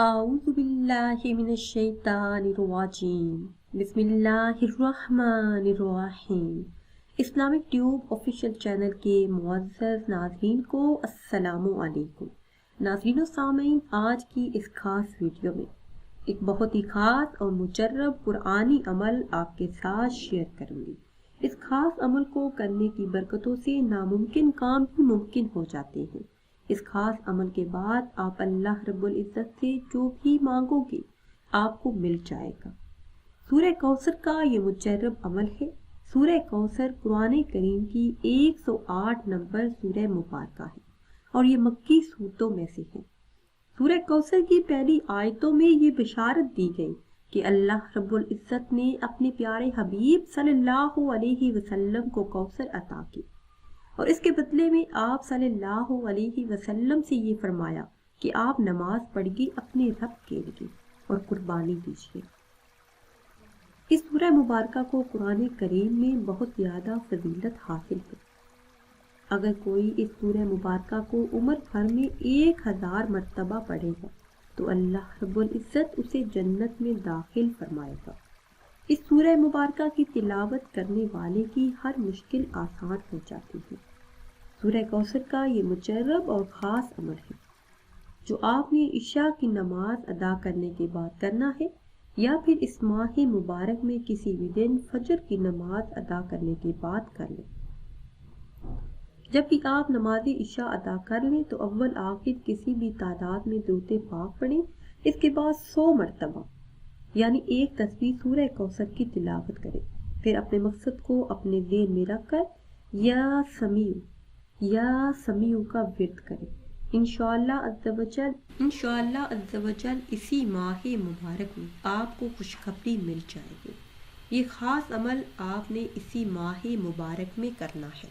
اعوذ باللہ من الشیطان الرجیم بسم اللہ الرحمن الرحیم۔ اسلامک ٹیوب آفیشیل چینل کے معزز ناظرین کو السلام علیکم۔ ناظرین و سامعین، آج کی اس خاص ویڈیو میں ایک بہت ہی خاص اور مجرب قرآنی عمل آپ کے ساتھ شیئر کروں گی۔ اس خاص عمل کو کرنے کی برکتوں سے ناممکن کام بھی ممکن ہو جاتے ہیں۔ اس خاص عمل کے بعد آپ اللہ رب العزت سے جو بھی مانگو گے آپ کو مل جائے گا۔ سورہ کوثر کا یہ مجرب عمل ہے۔ سورہ کوثر قرآن کریم کی 108 نمبر سورہ مبارکہ ہے اور یہ مکی سورتوں میں سے ہے۔ سورہ کوثر کی پہلی آیتوں میں یہ بشارت دی گئی کہ اللہ رب العزت نے اپنے پیارے حبیب صلی اللہ علیہ وسلم کو کوثر عطا کی، اور اس کے بدلے میں آپ صلی اللہ علیہ وسلم سے یہ فرمایا کہ آپ نماز پڑھیے اپنے رب کے لیے اور قربانی دیجیے۔ اس سورہ مبارکہ کو قرآن کریم میں بہت زیادہ فضیلت حاصل ہے۔ اگر کوئی اس سورہ مبارکہ کو عمر بھر میں 1000 مرتبہ پڑھے گا تو اللہ رب العزت اسے جنت میں داخل فرمائے گا۔ اس سورہ مبارکہ کی تلاوت کرنے والے کی ہر مشکل آسان ہو جاتی ہے۔ سورہ کوثر کا یہ مجرب اور خاص عمل ہے جو آپ نے عشاء کی نماز ادا کرنے کے بعد کرنا ہے، یا پھر اس ماہ مبارک میں کسی بھی دن فجر کی نماز ادا کرنے کے بعد کر لیں۔ جب بھی آپ نماز عشاء ادا کر لیں تو اول آخر کسی بھی تعداد میں درود پاک پڑھیں، اس کے بعد 100 مرتبہ یعنی ایک تسبیح سورہ کوثر کی تلاوت کریں، پھر اپنے مقصد کو اپنے ذہن میں رکھ کر یا سمیع کا ورد کریں۔ انشاءاللہ عز و جل اسی ماہ مبارک میں آپ کو خوشخبری مل جائے گی۔ یہ خاص عمل آپ نے اسی ماہ مبارک میں کرنا ہے۔